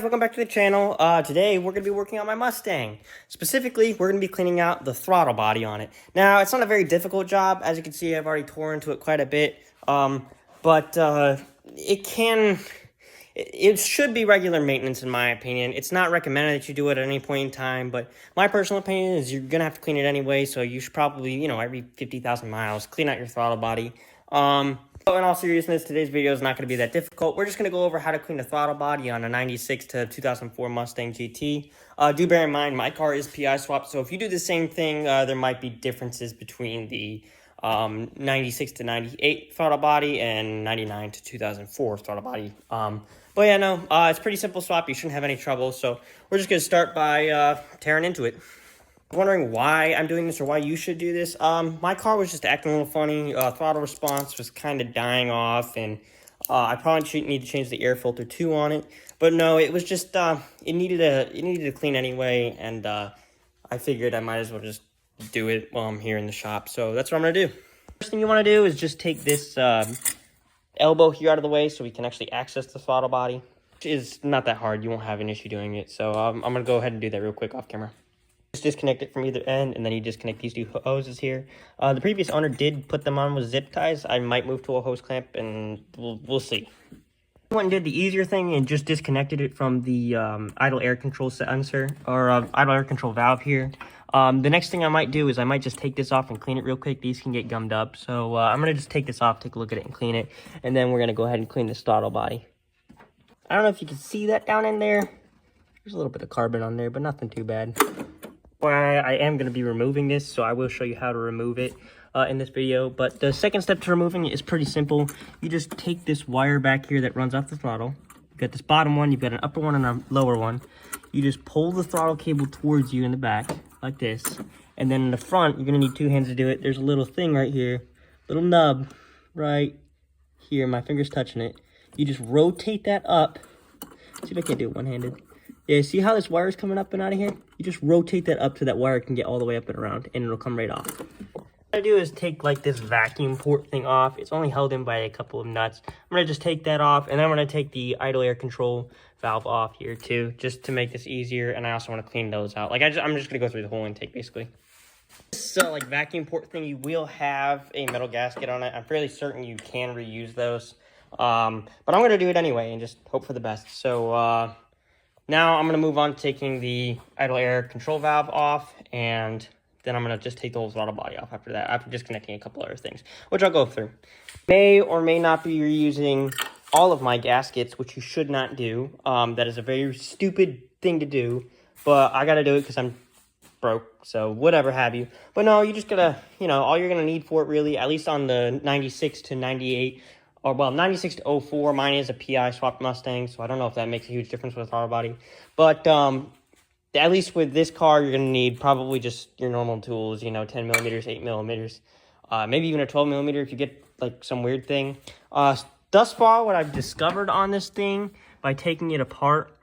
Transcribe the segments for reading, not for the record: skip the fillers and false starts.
Welcome back to the channel. Today we're going to be working on my Mustang. Specifically, we're going to be cleaning out the throttle body on it. Now, it's not a very difficult job. As you can see, I've already tore into it quite a bit. It should be regular maintenance in my opinion. It's not recommended that you do it at any point in time, but my personal opinion is you're going to have to clean it anyway, so you should probably, every 50,000 miles, clean out your throttle body. So in all seriousness, today's video is not going to be that difficult. We're just going to go over how to clean the throttle body on a 96 to 2004 Mustang GT. Do bear in mind, my car is PI swapped, so if you do the same thing, there might be differences between the 96 to 98 throttle body and 99 to 2004 throttle body. It's pretty simple swap. You shouldn't have any trouble, so we're just going to start by tearing into it. Wondering why I'm doing this or why you should do this. My car was just acting a little funny. Throttle response was kind of dying off, and I probably need to change the air filter too on it. But no, it was just it needed to clean anyway, and I figured I might as well just do it while I'm here in the shop. So that's what I'm gonna do. First thing you want to do is just take this elbow here out of the way so we can actually access the throttle body, which is not that hard. You won't have an issue doing it. So I'm gonna go ahead and do that real quick off camera. Just disconnect it from either end, and then you disconnect these two hoses here. The previous owner did put them on with zip ties. I might move to a hose clamp, and we'll see. I went and did the easier thing and just disconnected it from the idle air control sensor, or idle air control valve here. The next thing I might do is I might just take this off and clean it real quick. These can get gummed up, so I'm going to just take this off, take a look at it, and clean it. And then we're going to go ahead and clean this throttle body. I don't know if you can see that down in there. There's a little bit of carbon on there, but nothing too bad. I am going to be removing this, so I will show you how to remove it in this video. But the second step to removing it is pretty simple. You just take this wire back here that runs off the throttle. You've got this bottom one, you've got an upper one and a lower one. You just pull the throttle cable towards you in the back, like this. And then in the front, you're going to need two hands to do it. There's a little thing right here, little nub right here. My finger's touching it. You just rotate that up. See if I can do it one-handed. Yeah, see how this wire is coming up and out of here? You just rotate that up so that wire can get all the way up and around, and it'll come right off. What I do is take like this vacuum port thing off. It's only held in by a couple of nuts. I'm gonna just take that off, and then I'm gonna take the idle air control valve off here too, just to make this easier. And I also want to clean those out. Like I'm just gonna go through the whole intake basically. This vacuum port thing, you will have a metal gasket on it. I'm fairly certain you can reuse those, but I'm gonna do it anyway and just hope for the best. So now I'm going to move on to taking the idle air control valve off, and then I'm going to just take the whole throttle body off after that, after disconnecting a couple other things, which I'll go through. May or may not be reusing all of my gaskets, which you should not do. That is a very stupid thing to do, but I got to do it because I'm broke, so whatever have you. But no, you just got to, all you're going to need for it really, at least on the 96 to 98, or well, 96 to 04, mine is a PI swapped Mustang, so I don't know if that makes a huge difference with the throttle body. But at least with this car, you're going to need probably just your normal tools, 10 millimeters, 8 millimeters, maybe even a 12 millimeter if you get like some weird thing. Thus far, what I've discovered on this thing by taking it apart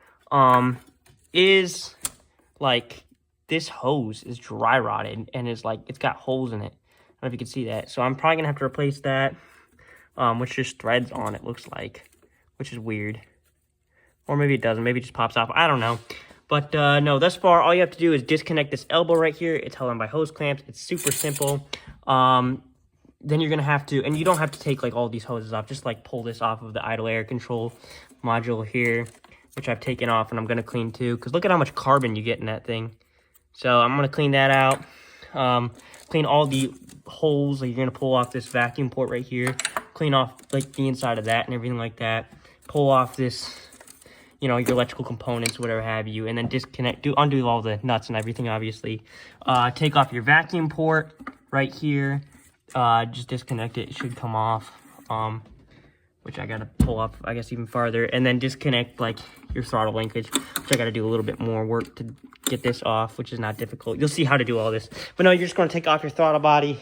is like this hose is dry rotted and is like, it's got holes in it. I don't know if you can see that. So I'm probably going to have to replace that. Which just threads on, it looks like, which is weird. Or maybe it doesn't, maybe it just pops off, I don't know. But no, thus far, all you have to do is disconnect this elbow right here. It's held on by hose clamps. It's super simple. Then you're going to have to, and you don't have to take like all these hoses off, just like pull this off of the idle air control module here, which I've taken off and I'm going to clean too, because look at how much carbon you get in that thing. So I'm going to clean that out. Clean all the holes that you're going to pull off this vacuum port right here. Clean off like the inside of that and everything like that. Pull off this, your electrical components, whatever have you, and then undo all the nuts and everything, obviously. Take off your vacuum port right here. Just disconnect it. It should come off, which I got to pull off, I guess, even farther. And then disconnect like your throttle linkage, which I got to do a little bit more work to get this off, which is not difficult. You'll see how to do all this. But no, you're just going to take off your throttle body.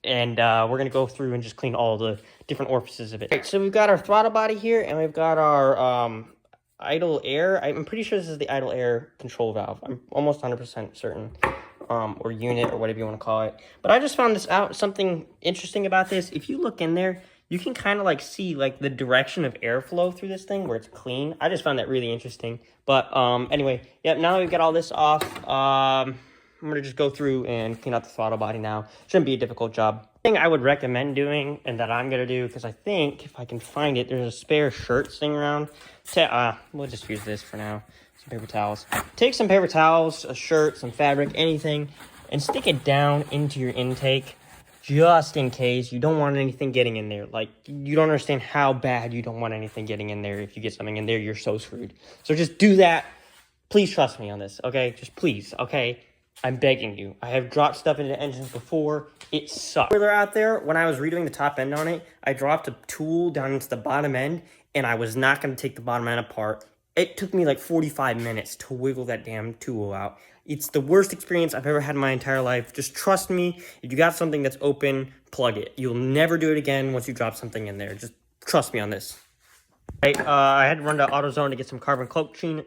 And we're going to go through and just clean all the different orifices of it. Right, so we've got our throttle body here, and we've got our idle air. I'm pretty sure this is the idle air control valve. I'm almost 100% certain. Or unit, or whatever you want to call it. But I just found this out, something interesting about this. If you look in there, you can kind of like see like the direction of airflow through this thing where it's clean. I just found that really interesting. But anyway, yep, now that we've got all this off, I'm gonna just go through and clean out the throttle body now. Shouldn't be a difficult job. Thing I would recommend doing, and that I'm gonna do, because I think if I can find it, there's a spare shirt sitting around. We'll just use this for now. Some paper towels. Take some paper towels, a shirt, some fabric, anything, and stick it down into your intake, just in case. You don't want anything getting in there. Like, you don't understand how bad you don't want anything getting in there. If you get something in there, you're so screwed. So just do that. Please trust me on this, okay? Just please, okay? I'm begging you. I have dropped stuff into engines before. It sucks. Further out there, when I was redoing the top end on it, I dropped a tool down into the bottom end, and I was not going to take the bottom end apart. It took me like 45 minutes to wiggle that damn tool out. It's the worst experience I've ever had in my entire life. Just trust me. If you got something that's open, plug it. You'll never do it again once you drop something in there. Just trust me on this. Right, I had to run to AutoZone to get some carbon cloak cleaner.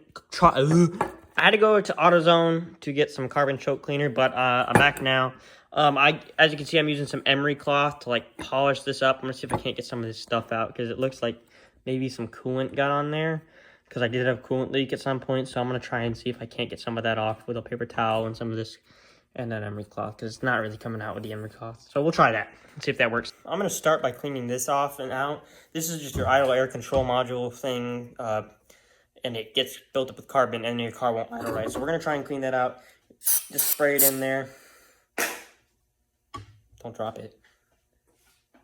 I had to go to AutoZone to get some carbon choke cleaner, but I'm back now. As you can see, I'm using some emery cloth to like polish this up. I'm gonna see if I can't get some of this stuff out, because it looks like maybe some coolant got on there, because I did have coolant leak at some point. So I'm gonna try and see if I can't get some of that off with a paper towel and some of this and that emery cloth, because it's not really coming out with the emery cloth. So we'll try that and see if that works. I'm gonna start by cleaning this off and out. This is just your idle air control module thing. And it gets built up with carbon, and your car won't idle right. So we're going to try and clean that out. Just spray it in there. Don't drop it.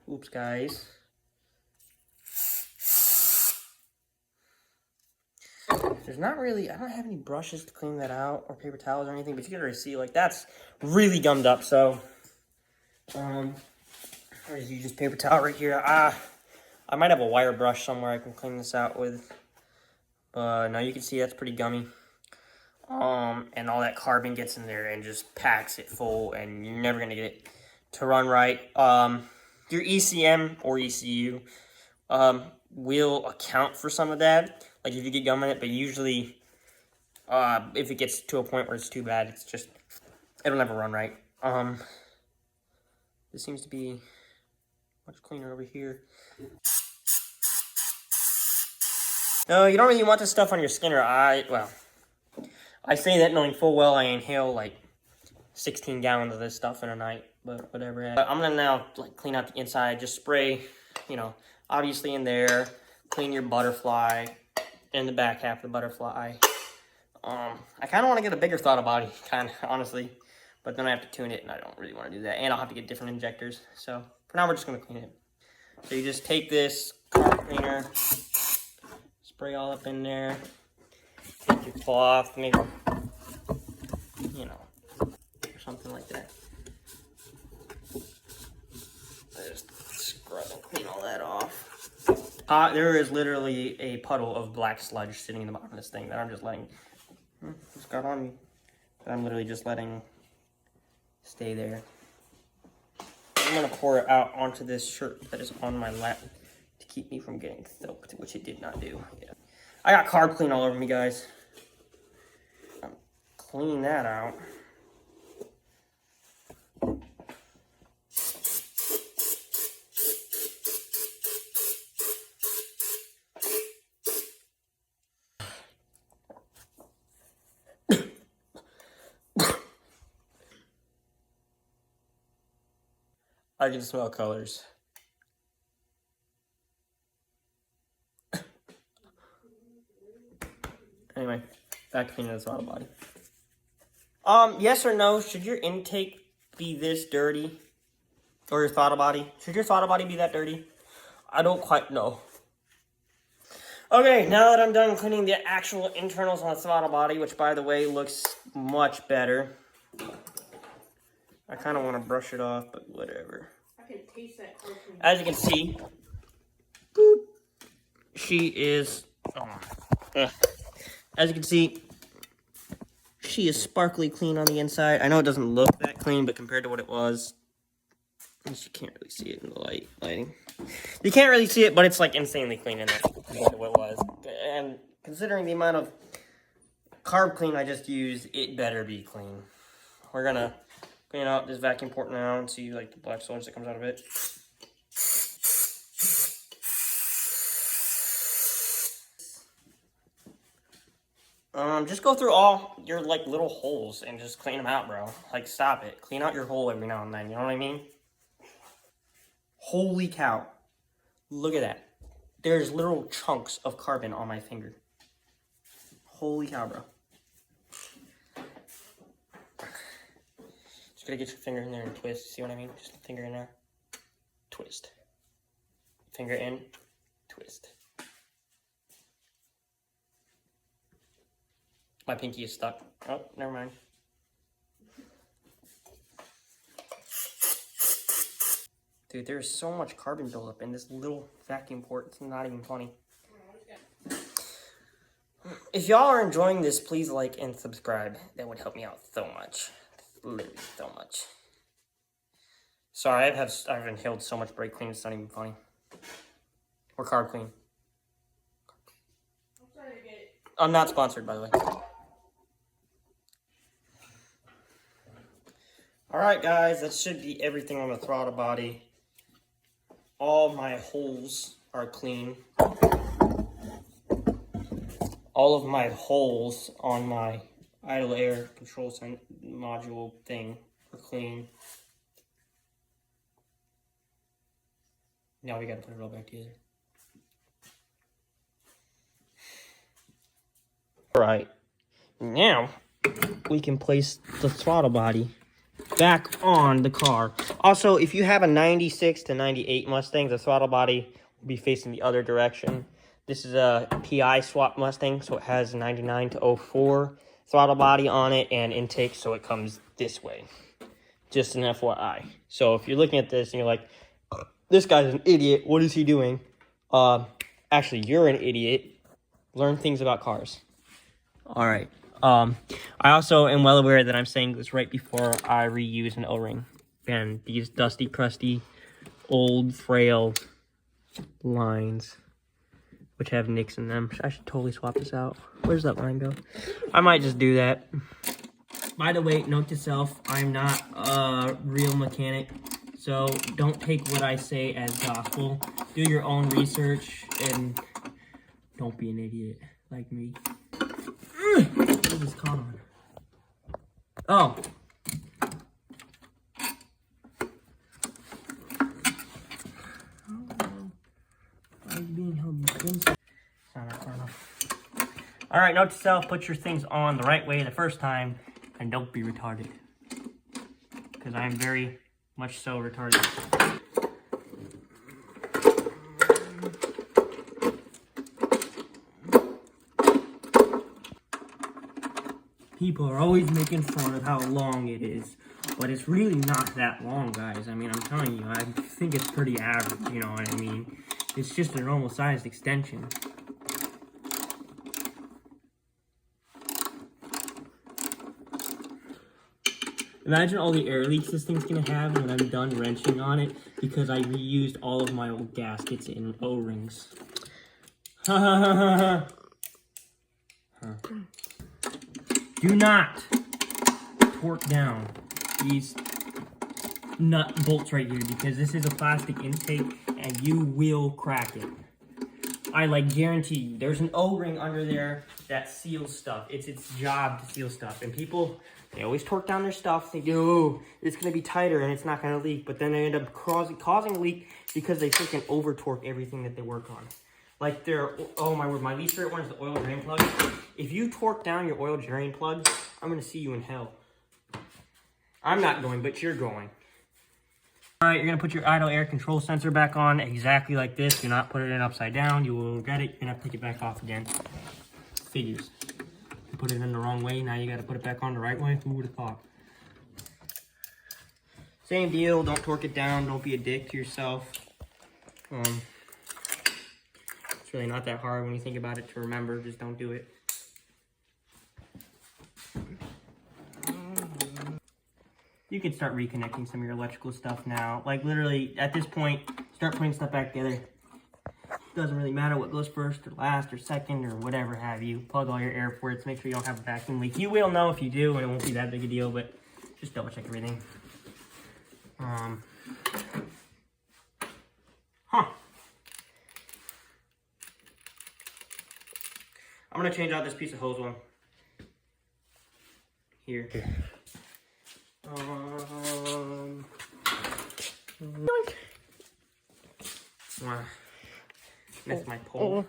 Oops, guys. There's not really, I don't have any brushes to clean that out, or paper towels or anything, but you can already see, like, that's really gummed up. So, or just use this paper towel right here. I might have a wire brush somewhere I can clean this out with. Now you can see that's pretty gummy. And all that carbon gets in there and just packs it full, and you're never gonna get it to run right. Your ECM or ECU will account for some of that, like if you get gum in it, but usually if it gets to a point where it's too bad, it's just, it'll never run right. This seems to be much cleaner over here. No, you don't really want this stuff on your skin, or well, I say that knowing full well I inhale like 16 gallons of this stuff in a night, but whatever. I'm gonna now like clean out the inside, just spray, you know, obviously in there, clean your butterfly, and the back half of the butterfly. I kind of want to get a bigger throttle body, kind of, honestly, but then I have to tune it, and I don't really want to do that, and I'll have to get different injectors, so for now we're just gonna clean it. So you just take this carb cleaner, spray all up in there, take your cloth, maybe, you know, or something like that. Just scrub and clean all that off. There is literally a puddle of black sludge sitting in the bottom of this thing that I'm just letting, just got on me, that I'm literally just letting stay there. I'm gonna pour it out onto this shirt that is on my lap to keep me from getting soaked, which it did not do. Yeah. I got carb clean all over me, guys. Clean that out. I can smell colors. Anyway, back to cleaning the throttle body. Yes or no, should your intake be this dirty? Or your throttle body? Should your throttle body be that dirty? I don't quite know. Okay, now that I'm done cleaning the actual internals on the throttle body, which by the way looks much better. I kind of want to brush it off, but whatever. I can taste that carb clean. As you can see, boop, she is, as you can see, she is sparkly clean on the inside. I know it doesn't look that clean, but compared to what it was, you can't really see it in the lighting. You can't really see it, but it's like insanely clean in there compared to what it was. And considering the amount of carb clean I just used, it better be clean. We're gonna clean out this vacuum port now and see like the black sludge that comes out of it. Just go through all your, like, little holes and just clean them out, bro. Like, stop it. Clean out your hole every now and then, you know what I mean? Holy cow. Look at that. There's little chunks of carbon on my finger. Holy cow, bro. Just gotta get your finger in there and twist, see what I mean? Just finger in there. Twist. Finger in, twist. My pinky is stuck. Oh, never mind. Dude, there's so much carbon buildup in this little vacuum port. It's not even funny. If y'all are enjoying this, please like and subscribe. That would help me out so much. Literally so much. Sorry, I've inhaled so much brake clean, it's not even funny. Or carb clean. I'm not sponsored, by the way. Alright guys, that should be everything on the throttle body. All my holes are clean. All of my holes on my idle air control module thing are clean. Now we gotta put it all back together. Alright, now we can place the throttle body back on the car. Also, if you have a 96 to 98 Mustang, the throttle body will be facing the other direction. This is a PI swap Mustang, so it has 99 to 04 throttle body on it and intake, so it comes this way. Just an FYI. So if you're looking at this and you're like, this guy's an idiot, what is he doing? Actually, you're an idiot. Learn things about cars. All right. I also am well aware that I'm saying this right before I reuse an O-ring. And these dusty, crusty, old, frail lines, which have nicks in them. I should totally swap this out. Where's that line go? I might just do that. By the way, note to self, I'm not a real mechanic, so don't take what I say as gospel. Do your own research, and don't be an idiot like me. What is this caught on? Oh. Alright, note to self, put your things on the right way the first time, and don't be retarded. Because I am very much so retarded. People are always making fun of how long it is, but it's really not that long, guys. I mean, I'm telling you, I think it's pretty average, you know what I mean? It's just a normal sized extension. Imagine all the air leaks this thing's gonna have when I'm done wrenching on it because I reused all of my old gaskets in O-rings. Ha ha ha ha ha. Do not torque down these nut bolts right here because this is a plastic intake and you will crack it. I guarantee you, there's an O-ring under there that seals stuff. It's its job to seal stuff. And people, they always torque down their stuff thinking, oh, it's gonna be tighter and it's not gonna leak. But then they end up causing a leak because they freaking over torque everything that they work on. Like oh my word, my least favorite one is the oil drain plug. If you torque down your oil drain plug, I'm gonna see you in hell. I'm not going, but you're going. All right, you're gonna put your idle air control sensor back on exactly like this. Do not put it in upside down. You will regret it. You're gonna have to take it back off again. Figures. You put it in the wrong way. Now you gotta put it back on the right way. Who would have thought? Same deal. Don't torque it down. Don't be a dick to yourself. It's really not that hard when you think about it to remember. Just don't do it. You can start reconnecting some of your electrical stuff now. Like literally, at this point, start putting stuff back together. Doesn't really matter what goes first or last or second or whatever have you. Plug all your air ports. Make sure you don't have a vacuum leak. You will know if you do, and it won't be that big a deal, but just double check everything. I'm gonna change out this piece of hose one. here. That's my pole.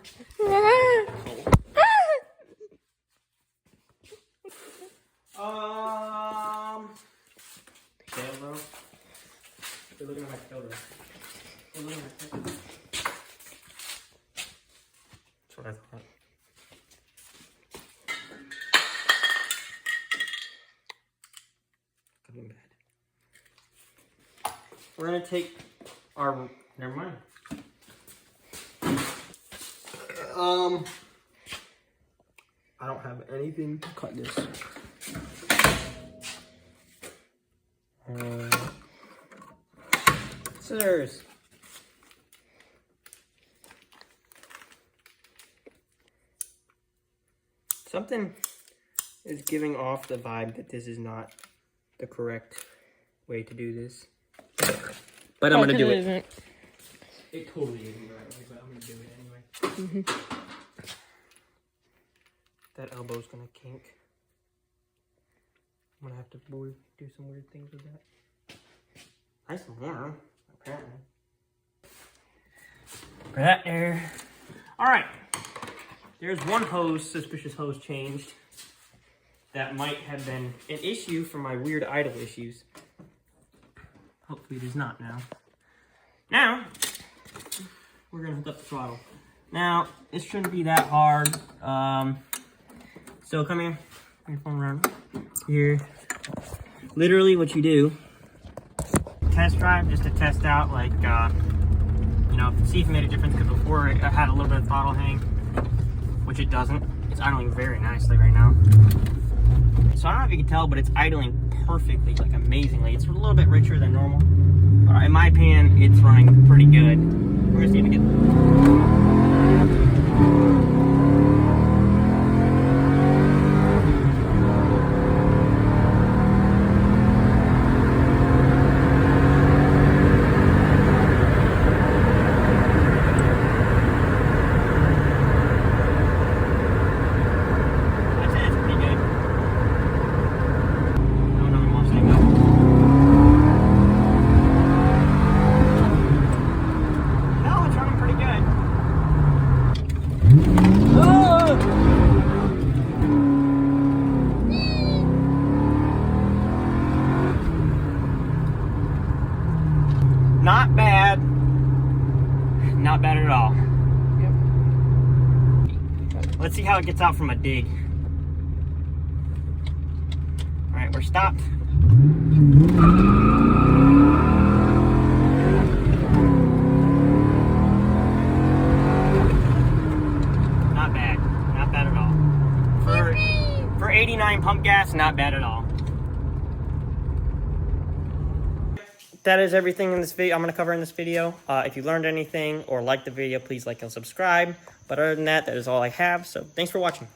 Tail though. You're looking at my tail though. You're looking at my tail. That's what I thought. Coming bad. We're gonna take our. Never mind. I don't have anything to cut this. Scissors. Something is giving off the vibe that this is not the correct way to do this. But I'm gonna do it. Isn't. It totally isn't the right way, but I'm gonna do it anyway. That elbow's gonna kink. I'm gonna have to do some weird things with that. Nice and warm, apparently. Right there. Alright. There's one hose, suspicious hose changed. That might have been an issue for my weird idle issues. Hopefully it is not now. Now, we're gonna hook up the throttle. Now, it shouldn't be that hard. So come here. Bring your phone around here. Literally what you do, test drive just to test out, like, you know, see if it made a difference, because before it had a little bit of throttle hang, which it doesn't. It's idling very nicely right now. So I don't know if you can tell, but it's idling perfectly, like amazingly. It's a little bit richer than normal. But in my opinion, it's running pretty good. We're gonna see if we get. Not bad. Not bad at all. Yep. Let's see how it gets out from a dig. All right, we're stopped. Not bad. Not bad at all. For 89 pump gas, not bad at all. That is everything in this video I'm going to cover in this video. If you learned anything or liked the video, please like and subscribe. But other than that, that is all I have. So thanks for watching.